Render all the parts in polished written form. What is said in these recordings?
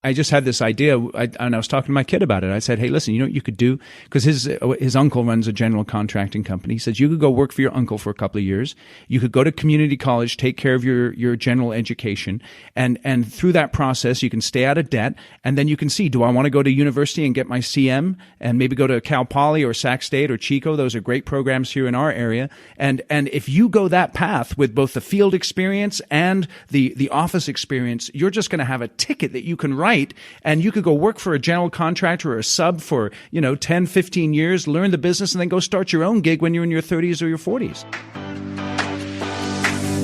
I just had this idea, and I was talking to my kid about it. I said, hey, listen, you know what you could do? Because his uncle runs a general contracting company. He says, you could go work for your uncle for a couple of years. You could go to community college, take care of your general education. And through that process, you can stay out of debt. And then you can see, do I want to go to university and get my CM and maybe go to Cal Poly or Sac State or Chico? Those are great programs here in our area. And if you go that path with both the field experience and the office experience, you're just going to have a ticket that you can write. And you could go work for a general contractor or a sub for, 10, 15 years, learn the business, and then go start your own gig when you're in your 30s or your 40s.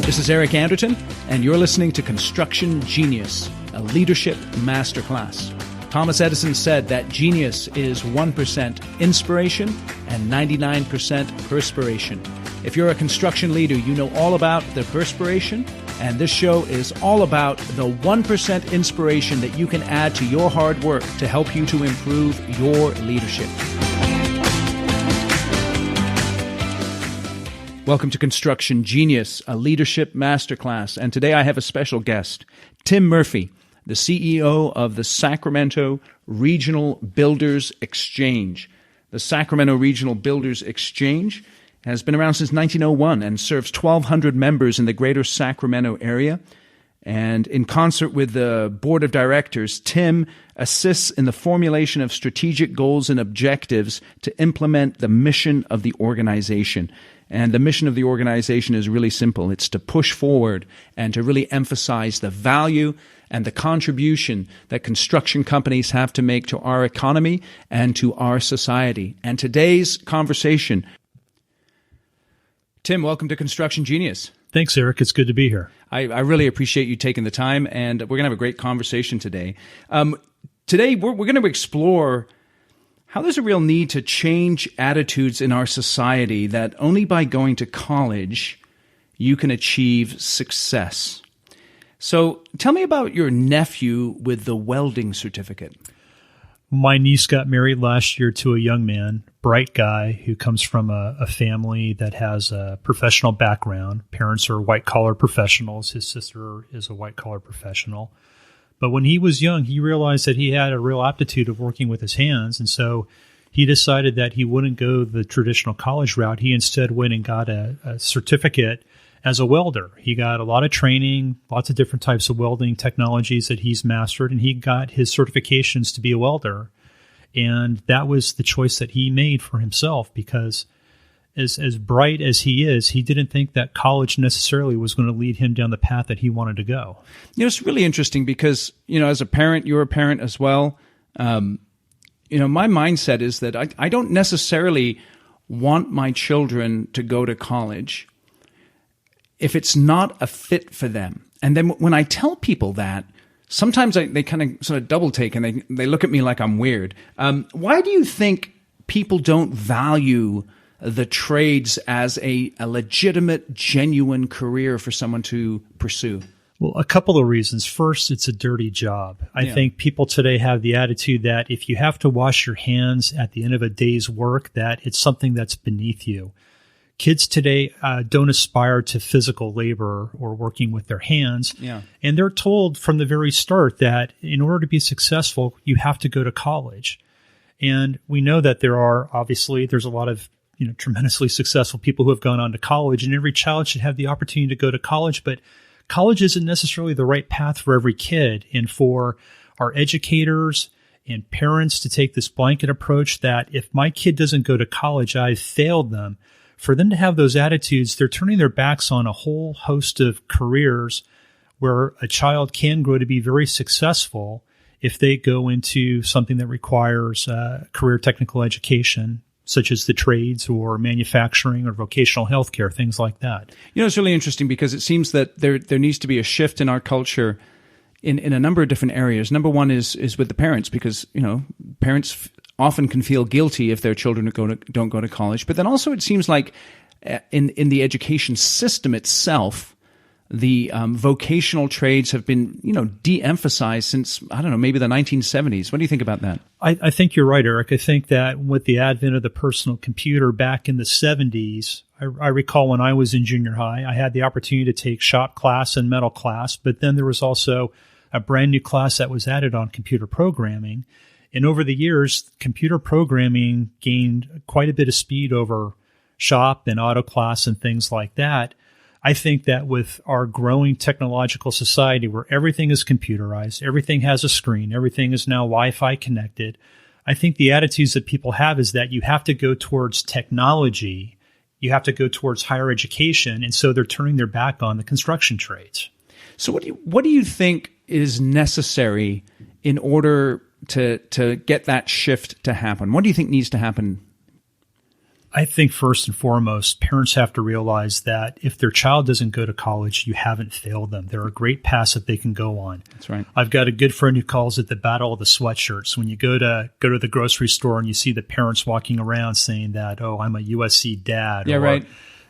This is Eric Anderton, and you're listening to Construction Genius, a leadership masterclass. Thomas Edison said that genius is 1% inspiration and 99% perspiration. If you're a construction leader, you know all about the perspiration, and this show is all about the 1% inspiration that you can add to your hard work to help you to improve your leadership. Welcome to Construction Genius, a leadership masterclass, and today I have a special guest, Tim Murphy, the CEO of the Sacramento Regional Builders Exchange. The Sacramento Regional Builders Exchange has been around since 1901 and serves 1,200 members in the greater Sacramento area. And in concert with the board of directors, Tim assists in the formulation of strategic goals and objectives to implement the mission of the organization. And the mission of the organization is really simple. It's to push forward and to really emphasize the value and the contribution that construction companies have to make to our economy and to our society. And today's conversation, Tim, welcome to Construction Genius. Thanks, Eric. It's good to be here. I really appreciate you taking the time, and we're going to have a great conversation today. Today, we're going to explore how there's a real need to change attitudes in our society that only by going to college you can achieve success. So tell me about your nephew with the welding certificate. My niece got married last year to a young man, bright guy, who comes from a family that has a professional background. Parents are white-collar professionals. His sister is a white-collar professional. But when he was young, he realized that he had a real aptitude of working with his hands, and so he decided that he wouldn't go the traditional college route. He instead went and got a certificate as a welder. He got a lot of training, lots of different types of welding technologies that he's mastered, and he got his certifications to be a welder. And that was the choice that he made for himself, because as bright as he is, he didn't think that college necessarily was going to lead him down the path that he wanted to go. It's really interesting because, as a parent, you're a parent as well. My mindset is that I don't necessarily want my children to go to college if it's not a fit for them. And then when I tell people that, sometimes they kind of sort of double take and they look at me like I'm weird. Why do you think people don't value the trades as a legitimate, genuine career for someone to pursue? Well, a couple of reasons. First, it's a dirty job. I think people today have the attitude that if you have to wash your hands at the end of a day's work, that it's something that's beneath you. Kids today don't aspire to physical labor or working with their hands. Yeah. And they're told from the very start that in order to be successful, you have to go to college. And we know that there's a lot of tremendously successful people who have gone on to college, and every child should have the opportunity to go to college, but college isn't necessarily the right path for every kid. And for our educators and parents to take this blanket approach that if my kid doesn't go to college, I've failed them. For them to have those attitudes, they're turning their backs on a whole host of careers where a child can grow to be very successful if they go into something that requires career technical education, such as the trades or manufacturing or vocational healthcare, things like that. It's really interesting because it seems that there needs to be a shift in our culture in a number of different areas. Number one is with the parents, because, parents often can feel guilty if their children don't go to college. But then also it seems like in the education system itself, the vocational trades have been, de-emphasized since, maybe the 1970s. What do you think about that? I think you're right, Eric. I think that with the advent of the personal computer back in the 70s, I recall when I was in junior high, I had the opportunity to take shop class and metal class, but then there was also a brand new class that was added on computer programming. And over the years, computer programming gained quite a bit of speed over shop and auto class and things like that. I think that with our growing technological society where everything is computerized, everything has a screen, everything is now Wi-Fi connected, I think the attitudes that people have is that you have to go towards technology, you have to go towards higher education, and so they're turning their back on the construction trades. So what do you think is necessary in order to get that shift to happen? What do you think needs to happen? I think first and foremost, parents have to realize that if their child doesn't go to college, you haven't failed them. There are great paths that they can go on. That's right. I've got a good friend who calls it the battle of the sweatshirts. When you go to the grocery store and you see the parents walking around saying that, oh, I'm a USC dad. Yeah, right.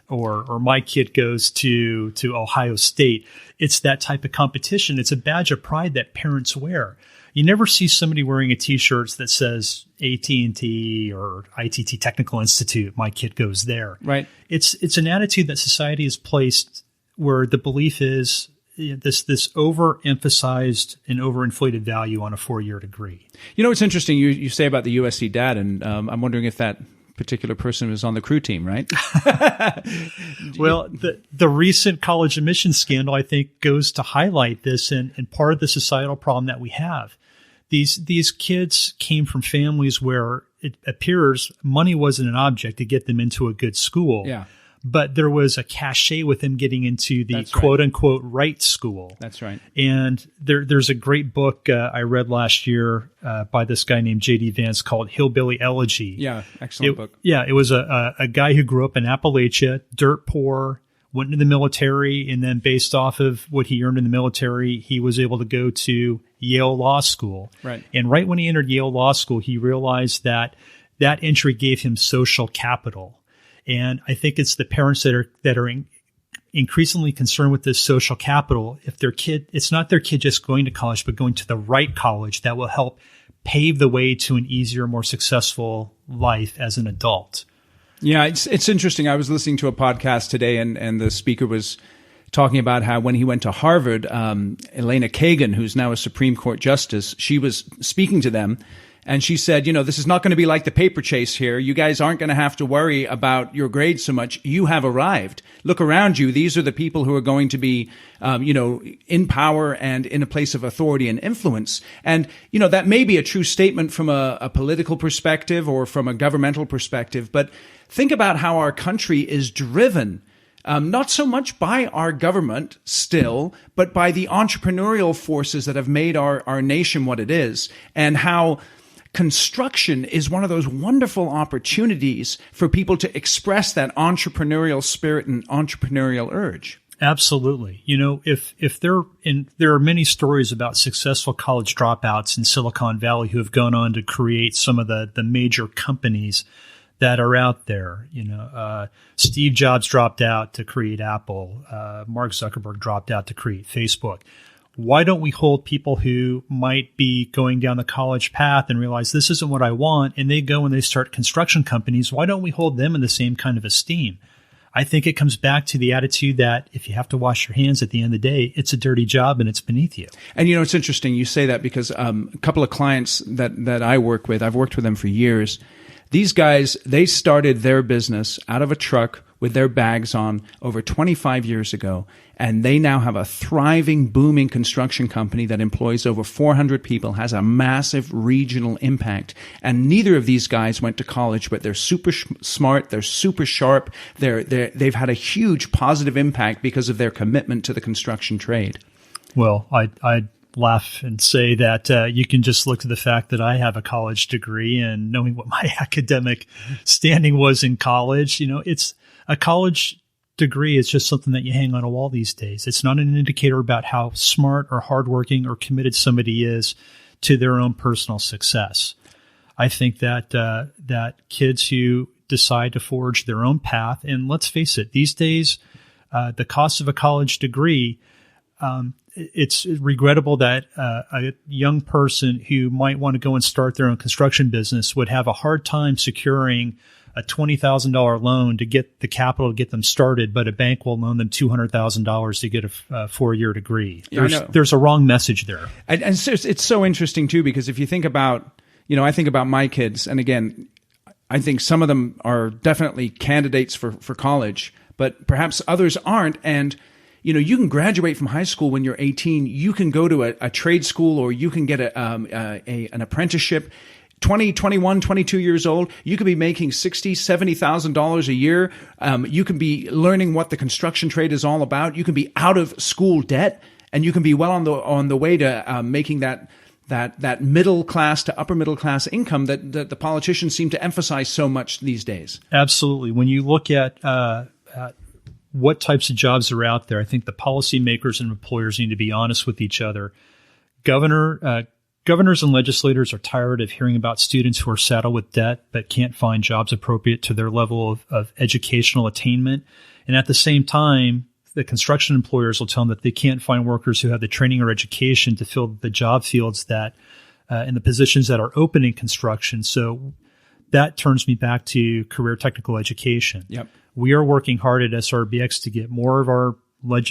Or my kid goes to Ohio State. It's that type of competition. It's a badge of pride that parents wear. You never see somebody wearing a T-shirt that says AT&T or ITT Technical Institute. My kid goes there. Right. It's an attitude that society has placed where the belief is this overemphasized and overinflated value on a 4-year degree. You know, it's interesting. You say about the USC dad, and I'm wondering if that particular person was on the crew team, right? Well, the recent college admissions scandal, I think, goes to highlight this and part of the societal problem that we have. These kids came from families where it appears money wasn't an object to get them into a good school. Yeah. But there was a cachet with them getting into the That's quote unquote right school. That's right. And there's a great book I read last year by this guy named J.D. Vance called Hillbilly Elegy. Yeah, excellent book. Yeah, it was a guy who grew up in Appalachia, dirt poor, went into the military, and then based off of what he earned in the military, he was able to go to Yale Law School. Right. And right when he entered Yale Law School, he realized that entry gave him social capital. And I think it's the parents that are increasingly concerned with this social capital. If their kid, it's not their kid just going to college, but going to the right college that will help pave the way to an easier, more successful life as an adult. Yeah, it's interesting. I was listening to a podcast today, and the speaker was talking about how when he went to Harvard, Elena Kagan, who's now a Supreme Court justice, she was speaking to them. And she said, you know, this is not going to be like the paper chase here. You guys aren't going to have to worry about your grades so much. You have arrived. Look around you. These are the people who are going to be, in power and in a place of authority and influence. And, you know, that may be a true statement from a political perspective or from a governmental perspective. But think about how our country is driven. Not so much by our government still, but by the entrepreneurial forces that have made our nation what it is, and how construction is one of those wonderful opportunities for people to express that entrepreneurial spirit and entrepreneurial urge. Absolutely. You know, if there are many stories about successful college dropouts in Silicon Valley who have gone on to create some of the major companies that are out there. You know, Steve Jobs dropped out to create Apple. Mark Zuckerberg dropped out to create Facebook. Why don't we hold people who might be going down the college path and realize this isn't what I want, and they go and they start construction companies? Why don't we hold them in the same kind of esteem? I think it comes back to the attitude that if you have to wash your hands at the end of the day, it's a dirty job and it's beneath you. And, you know, it's interesting you say that because a couple of clients that I work with, I've worked with them for years. These guys, they started their business out of a truck with their bags on over 25 years ago, and they now have a thriving, booming construction company that employs over 400 people, has a massive regional impact. And neither of these guys went to college, but they're super smart, they're super sharp, they've had a huge positive impact because of their commitment to the construction trade. Well, I'd laugh and say that you can just look to the fact that I have a college degree, and knowing what my academic standing was in college, you know, it's a college degree is just something that you hang on a wall these days. It's not an indicator about how smart or hardworking or committed somebody is to their own personal success. I think that that kids who decide to forge their own path, and let's face it, these days, the cost of a college degree, it's regrettable that a young person who might want to go and start their own construction business would have a hard time securing a $20,000 loan to get the capital to get them started, but a bank will loan them $200,000 to get a 4-year degree. There's a wrong message there. And so it's so interesting too, because if you think about, I think about my kids, and again, I think some of them are definitely candidates for college, but perhaps others aren't. And you can graduate from high school when you're 18. You can go to a trade school, or you can get an apprenticeship. 20, 21, 22 years old, you could be making $60,000, $70,000 a year. You can be learning what the construction trade is all about. You can be out of school debt, and you can be well on the way to making that middle class to upper middle class income that the politicians seem to emphasize so much these days. Absolutely. When you look at what types of jobs are out there, I think the policymakers and employers need to be honest with each other. Governors and legislators are tired of hearing about students who are saddled with debt but can't find jobs appropriate to their level of educational attainment. And at the same time, the construction employers will tell them that they can't find workers who have the training or education to fill the job fields that and the positions that are open in construction. So that turns me back to career technical education. Yep. We are working hard at SRBX to get more of our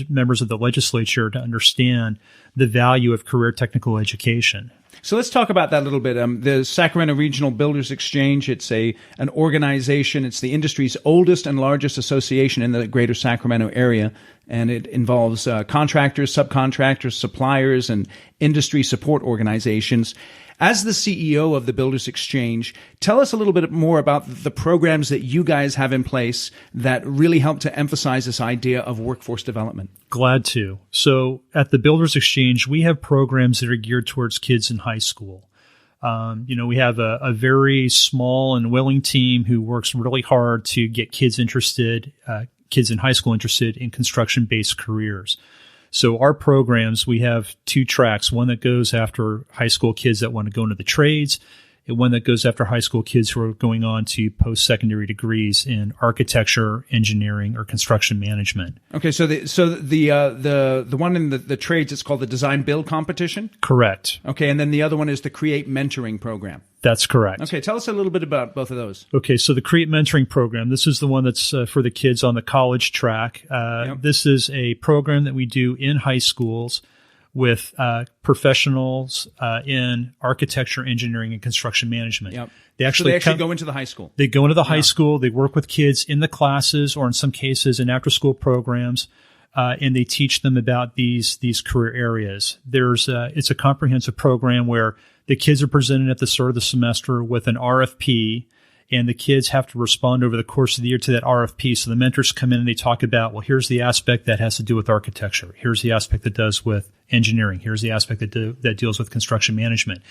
members of the legislature to understand the value of career technical education. So let's talk about that a little bit. The Sacramento Regional Builders Exchange, it's an organization. It's the industry's oldest and largest association in the greater Sacramento area, and it involves contractors, subcontractors, suppliers, and industry support organizations. As the CEO of the Builders Exchange, tell us a little bit more about the programs that you guys have in place that really help to emphasize this idea of workforce development. Glad to. So at the Builders Exchange, we have programs that are geared towards kids in high school. We have a very small and willing team who works really hard to get kids in high school interested in construction-based careers. So our programs, we have 2 tracks, one that goes after high school kids that want to go into the trades, and one that goes after high school kids who are going on to post-secondary degrees in architecture, engineering, or construction management. Okay, so the one in the trades, it's called the Design Build Competition? Correct. Okay, and then the other one is the Create Mentoring Program. That's correct. Okay, tell us a little bit about both of those. Okay, so the Create Mentoring Program, this is the one that's for the kids on the college track. Yep. This is a program that we do in high schools with professionals in architecture, engineering, and construction management. Yep. They actually go into the high school. They go into the high school. They work with kids in the classes, or in some cases in after-school programs, and they teach them about these career areas. It's a comprehensive program where the kids are presented at the start of the semester with an RFP, and the kids have to respond over the course of the year to that RFP. So the mentors come in and they talk about, well, here's the aspect that has to do with architecture. Here's the aspect that does with engineering. Here's the aspect that deals with construction management.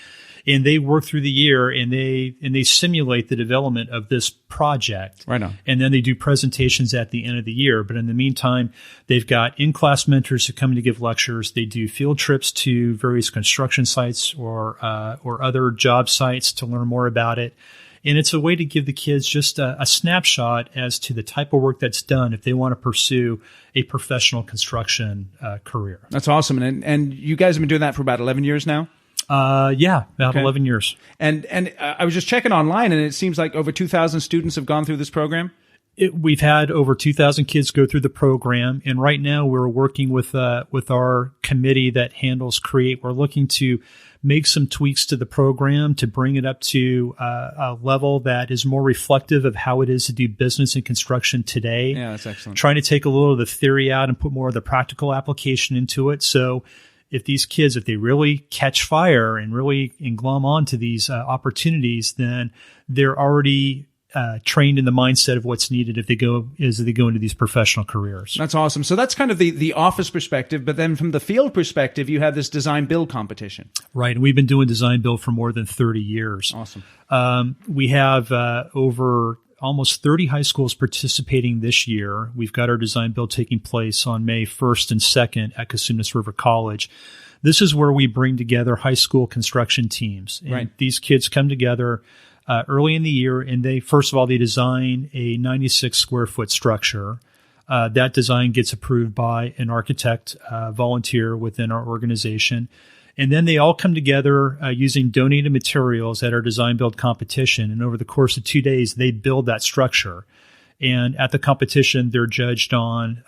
And they work through the year and they simulate the development of this project. Right on. And then they do presentations at the end of the year. But in the meantime, they've got in-class mentors who come in to give lectures. They do field trips to various construction sites or other job sites to learn more about it. And it's a way to give the kids just a snapshot as to the type of work that's done if they want to pursue a professional construction career. That's awesome. And you guys have been doing that for about 11 years now? Yeah, about 11 years. And I was just checking online, and it seems like over 2,000 students have gone through this program? We've had over 2,000 kids go through the program, and right now we're working with our committee that handles Create. We're looking to make some tweaks to the program to bring it up to a level that is more reflective of how it is to do business and construction today. Yeah, that's excellent. Trying to take a little of the theory out and put more of the practical application into it. So if these kids, if they really catch fire and really glom onto these opportunities, then they're already trained in the mindset of what's needed as they go into these professional careers. That's awesome. So that's kind of the office perspective, but then from the field perspective, you have this design build competition. Right. And we've been doing design build for more than 30 years. Awesome. We have over almost 30 high schools participating this year. We've got our design build taking place on May 1st and 2nd at Casunas River College. This is where we bring together high school construction teams. And right. These kids come together early in the year, and they design a 96 square foot structure. That design gets approved by an architect volunteer within our organization. And then they all come together using donated materials at our design build competition. And over the course of 2 days, they build that structure. And at the competition, they're judged on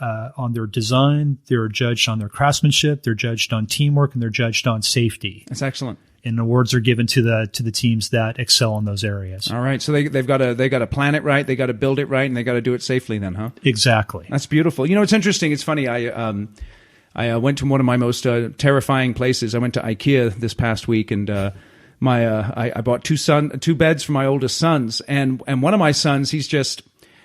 their design, they're judged on their craftsmanship, they're judged on teamwork, and they're judged on safety. That's excellent. And awards are given to the teams that excel in those areas. All right, so they've got to plan it right, they got to build it right, and they got to do it safely. Then, huh? Exactly. That's beautiful. You know, it's interesting. It's funny. I went to one of my most terrifying places. I went to IKEA this past week, and I bought two beds for my oldest sons, and one of my sons, he's just.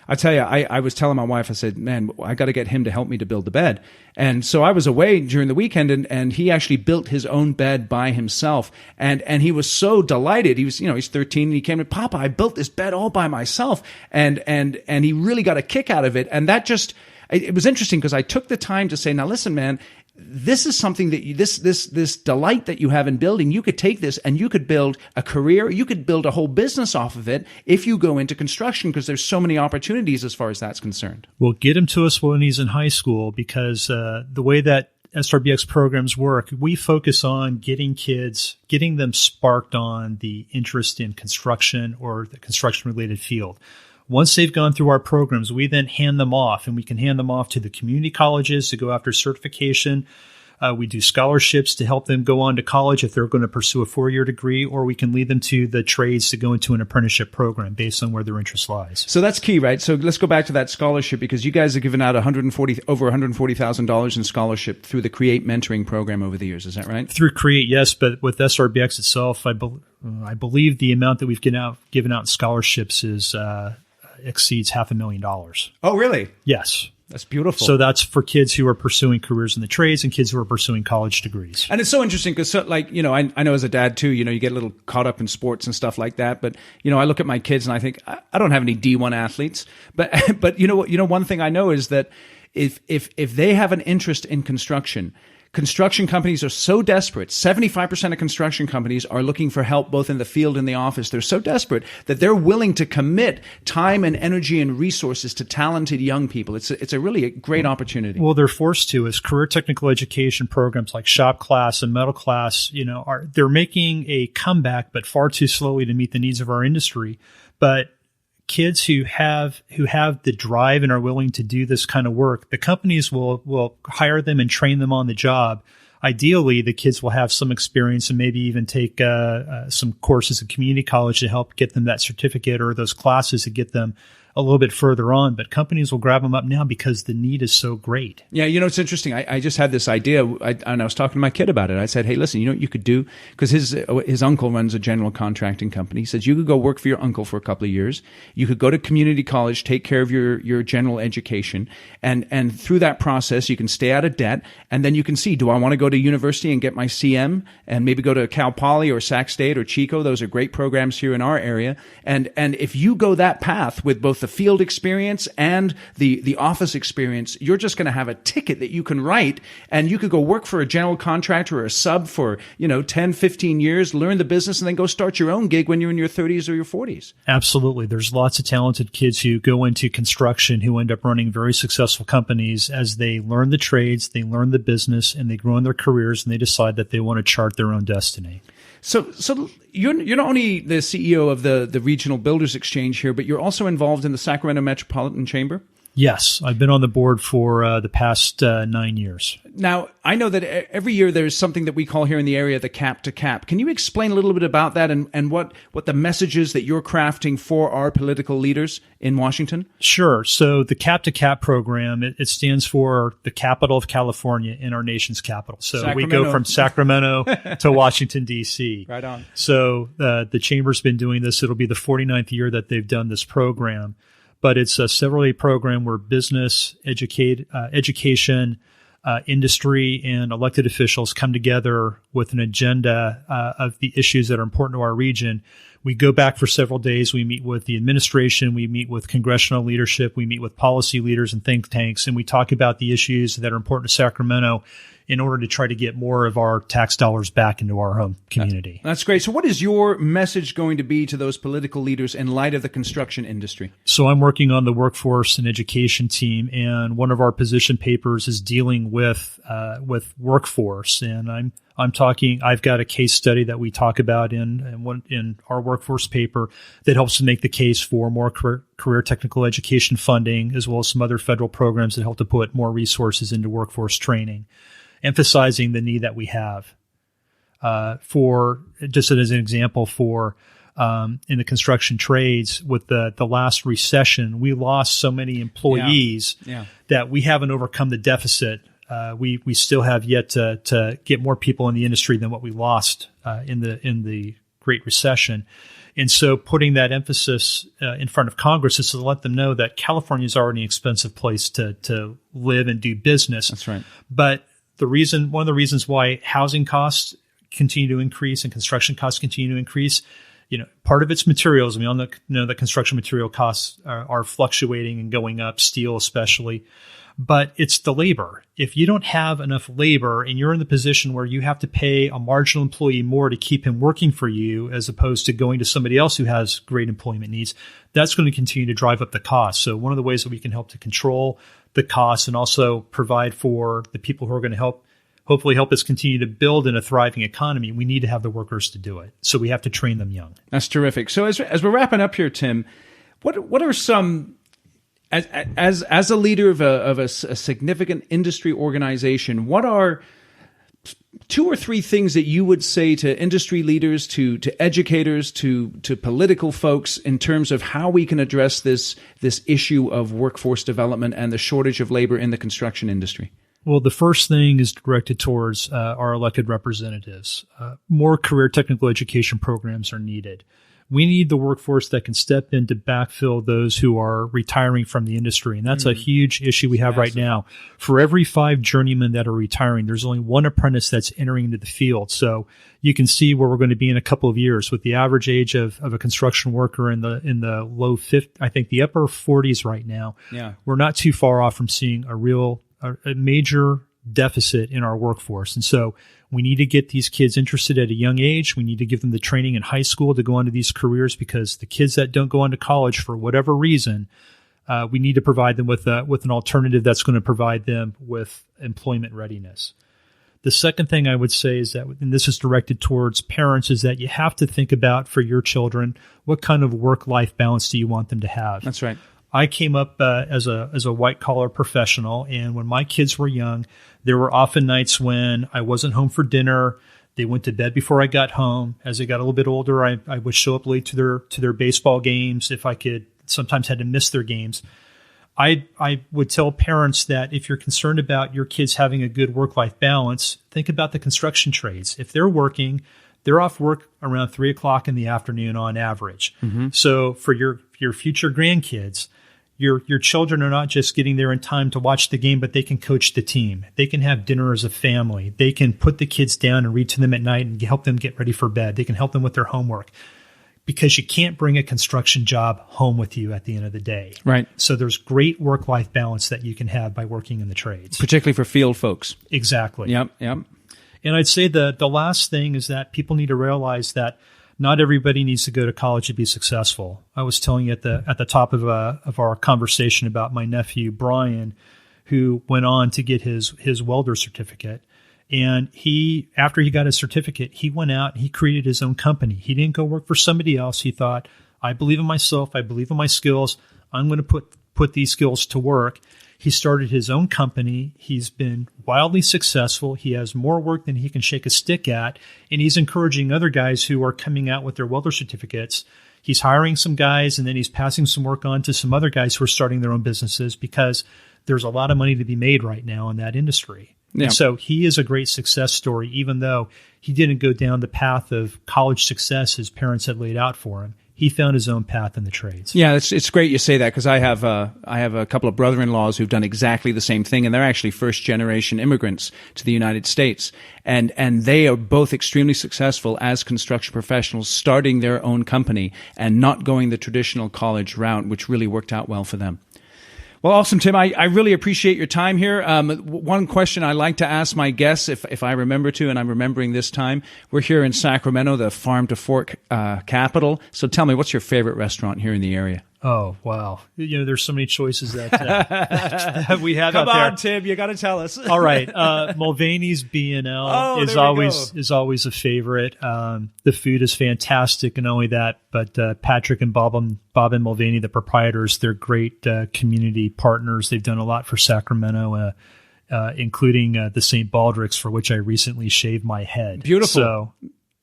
I tell you, I was telling my wife, I said, man, I got to get him to help me to build the bed. And so I was away during the weekend, and he actually built his own bed by himself. And he was so delighted. He was, he's 13, and he came to, Papa, I built this bed all by myself. And he really got a kick out of it. And that it was interesting because I took the time to say, now listen, man, this is something that this delight that you have in building, you could take this and you could build a career, you could build a whole business off of it if you go into construction, because there's so many opportunities as far as that's concerned. Well, get him to us when he's in high school, because the way that SRBX programs work, we focus on getting them sparked on the interest in construction or the construction-related field. Once they've gone through our programs, we then hand them off, and we can hand them off to the community colleges to go after certification. We do scholarships to help them go on to college if they're going to pursue a 4-year degree, or we can lead them to the trades to go into an apprenticeship program based on where their interest lies. So that's key, right? So let's go back to that scholarship, because you guys have given out over $140,000 in scholarship through the Create mentoring program over the years. Is that right? Through Create, yes, but with SRBX itself, I believe the amount that we've given out in scholarships exceeds $500,000. Oh, really? Yes. That's beautiful. So that's for kids who are pursuing careers in the trades and kids who are pursuing college degrees. And it's so interesting because, I know as a dad too, you get a little caught up in sports and stuff like that. But, I look at my kids and I think, I don't have any D1 athletes. But one thing I know is that if they have an interest in construction companies are so desperate. 75% of construction companies are looking for help both in the field and the office. They're so desperate that they're willing to commit time and energy and resources to talented young people. It's a really great opportunity. Well, they're forced to, as career technical education programs like shop class and metal class, they're making a comeback, but far too slowly to meet the needs of our industry. But kids who have the drive and are willing to do this kind of work, the companies will hire them and train them on the job. Ideally, the kids will have some experience and maybe even take some courses at community college to help get them that certificate or those classes to get them a little bit further on. But companies will grab them up now because the need is so great. Yeah, it's interesting. I just had this idea, and I was talking to my kid about it. I said, hey, listen, you know what you could do? Because his uncle runs a general contracting company. He says, you could go work for your uncle for a couple of years. You could go to community college, take care of your general education. And through that process, you can stay out of debt. And then you can see, do I want to go to university and get my CM and maybe go to Cal Poly or Sac State or Chico? Those are great programs here in our area. And if you go that path with both the field experience and the office experience, you're just going to have a ticket that you can write, and you could go work for a general contractor or a sub for 10, 15 years, learn the business, and then go start your own gig when you're in your 30s or your 40s. Absolutely. There's lots of talented kids who go into construction who end up running very successful companies as they learn the trades, they learn the business, and they grow in their careers, and they decide that they want to chart their own destiny. So you're not only the CEO of the Regional Builders Exchange here, but you're also involved in the Sacramento Metropolitan Chamber? Yes, I've been on the board for the past 9 years. Now, I know that every year there's something that we call here in the area the Cap to Cap. Can you explain a little bit about that and what the messages that you're crafting for our political leaders in Washington? Sure. So the Cap to Cap program, it stands for the capital of California in our nation's capital. So Sacramento. We go from Sacramento to Washington, D.C. Right on. So the Chamber's been doing this. It'll be the 49th year that they've done this program. But it's a several-day program where business, education, industry, and elected officials come together with an agenda of the issues that are important to our region. We go back for several days. We meet with the administration. We meet with congressional leadership. We meet with policy leaders and think tanks, and we talk about the issues that are important to Sacramento in order to try to get more of our tax dollars back into our home community. That's great. So what is your message going to be to those political leaders in light of the construction industry? So I'm working on the workforce and education team, and one of our position papers is dealing with workforce. And I've got a case study that we talk about in our workforce paper that helps to make the case for more career technical education funding, as well as some other federal programs that help to put more resources into workforce training, emphasizing the need that we have. For just as an example, in the construction trades, with the last recession, we lost so many employees that we haven't overcome the deficit. We still have yet to get more people in the industry than what we lost in the Great Recession. And so putting that emphasis in front of Congress is to let them know that California is already an expensive place to live and do business. That's right. But one of the reasons why housing costs continue to increase and construction costs continue to increase, part of it's materials. We all know that construction material costs are fluctuating and going up, steel especially. But it's the labor. If you don't have enough labor and you're in the position where you have to pay a marginal employee more to keep him working for you, as opposed to going to somebody else who has great employment needs, that's going to continue to drive up the cost. So one of the ways that we can help to control the costs and also provide for the people who are going to hopefully help us continue to build in a thriving economy, we need to have the workers to do it. So we have to train them young. That's terrific. So as we're wrapping up here, Tim, what are some, as a leader of a significant industry organization, what are 2 or 3 things that you would say to industry leaders, to educators, to political folks in terms of how we can address this issue of workforce development and the shortage of labor in the construction industry? Well, the first thing is directed towards our elected representatives. More career technical education programs are needed. We need the workforce that can step in to backfill those who are retiring from the industry. And that's a huge issue we have right now. For every 5 journeymen that are retiring, there's only 1 apprentice that's entering into the field. So you can see where we're going to be in a couple of years with the average age of a construction worker in the low 50s, I think the upper 40s right now. Yeah. We're not too far off from seeing a major deficit in our workforce. And so we need to get these kids interested at a young age. We need to give them the training in high school to go into these careers, because the kids that don't go on to college for whatever reason, we need to provide them with an alternative that's going to provide them with employment readiness. The second thing I would say is that, and this is directed towards parents, is that you have to think about for your children, what kind of work-life balance do you want them to have? That's right. I came up as a white-collar professional, and when my kids were young, there were often nights when I wasn't home for dinner. They went to bed before I got home. As they got a little bit older, I would show up late to their baseball games if I could. Sometimes had to miss their games. I would tell parents that if you're concerned about your kids having a good work-life balance, think about the construction trades. If they're working, they're off work around 3 o'clock in the afternoon on average. Mm-hmm. So for your future grandkids, your children are not just getting there in time to watch the game, but they can coach the team. They can have dinner as a family. They can put the kids down and read to them at night and help them get ready for bed. They can help them with their homework, because you can't bring a construction job home with you at the end of the day. Right. So there's great work-life balance that you can have by working in the trades. Particularly for field folks. Exactly. Yep. And I'd say the last thing is that people need to realize that not everybody needs to go to college to be successful. I was telling you at the top of our conversation about my nephew, Brian, who went on to get his welder certificate. And after he got his certificate, he went out and he created his own company. He didn't go work for somebody else. He thought, I believe in myself. I believe in my skills. I'm going to put these skills to work. He started his own company. He's been wildly successful. He has more work than he can shake a stick at. And he's encouraging other guys who are coming out with their welder certificates. He's hiring some guys, and then he's passing some work on to some other guys who are starting their own businesses, because there's a lot of money to be made right now in that industry. Yeah. And so he is a great success story, even though he didn't go down the path of college success his parents had laid out for him. He found his own path in the trades. Yeah, it's great you say that, because I have a couple of brother-in-laws who've done exactly the same thing, and they're actually first-generation immigrants to the United States, and they are both extremely successful as construction professionals, starting their own company and not going the traditional college route, which really worked out well for them. Well, awesome, Tim. I really appreciate your time here. One question I like to ask my guests, if I remember to, and I'm remembering this time, we're here in Sacramento, the farm to fork capital. So tell me, what's your favorite restaurant here in the area? Oh, wow. There's so many choices that we have out there. Come on, Tim, you got to tell us. All right. Mulvaney's B&L is always a favorite. The food is fantastic, and not only that, but Patrick and Bob and Mulvaney, the proprietors, they're great community partners. They've done a lot for Sacramento, including the St. Baldrick's, for which I recently shaved my head. Beautiful. So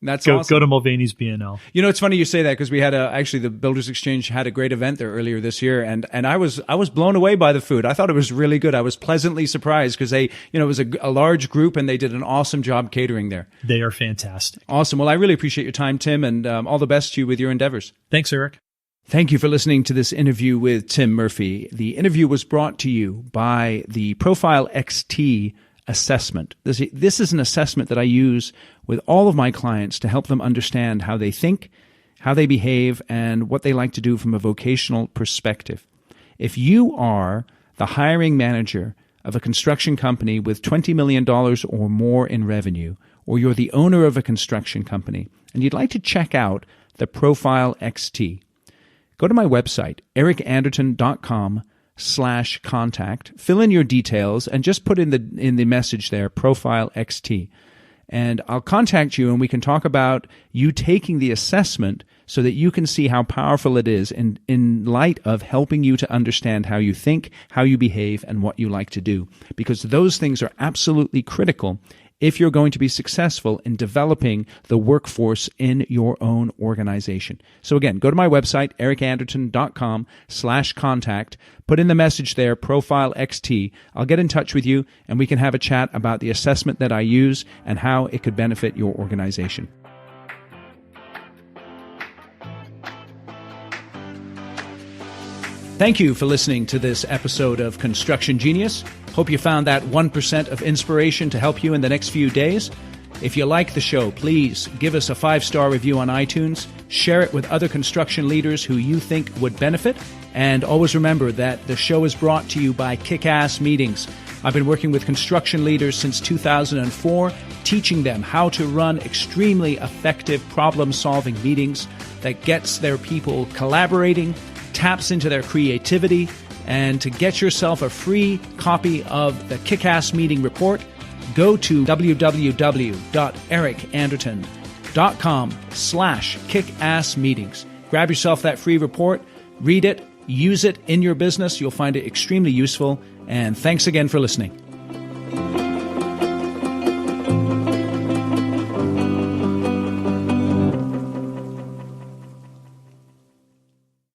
That's awesome. awesome. Go to Mulvaney's B&L. It's funny you say that, because we had actually the Builders Exchange had a great event there earlier this year, and I was blown away by the food. I thought it was really good. I was pleasantly surprised, because it was a large group, and they did an awesome job catering there. They are fantastic. Awesome. Well, I really appreciate your time, Tim, and all the best to you with your endeavors. Thanks, Eric. Thank you for listening to this interview with Tim Murphy. The interview was brought to you by the Profile XT assessment. This is an assessment that I use with all of my clients to help them understand how they think, how they behave, and what they like to do from a vocational perspective. If you are the hiring manager of a construction company with $20 million or more in revenue, or you're the owner of a construction company, and you'd like to check out the Profile XT, go to my website, ericanderton.com/contact, fill in your details, and just put in the message there, Profile XT. And I'll contact you, and we can talk about you taking the assessment so that you can see how powerful it is in light of helping you to understand how you think, how you behave, and what you like to do. Because those things are absolutely critical if you're going to be successful in developing the workforce in your own organization. So again, go to my website, ericanderton.com/contact, put in the message there, Profile XT. I'll get in touch with you, and we can have a chat about the assessment that I use and how it could benefit your organization. Thank you for listening to this episode of Construction Genius. Hope you found that 1% of inspiration to help you in the next few days. If you like the show, please give us a 5-star review on iTunes, share it with other construction leaders who you think would benefit, and always remember that the show is brought to you by Kick-Ass Meetings. I've been working with construction leaders since 2004, teaching them how to run extremely effective problem-solving meetings that gets their people collaborating, taps into their creativity. And to get yourself a free copy of the Kick-Ass Meeting Report, go to www.ericanderton.com/kickassmeetings. Grab yourself that free report, read it, use it in your business. You'll find it extremely useful. And thanks again for listening.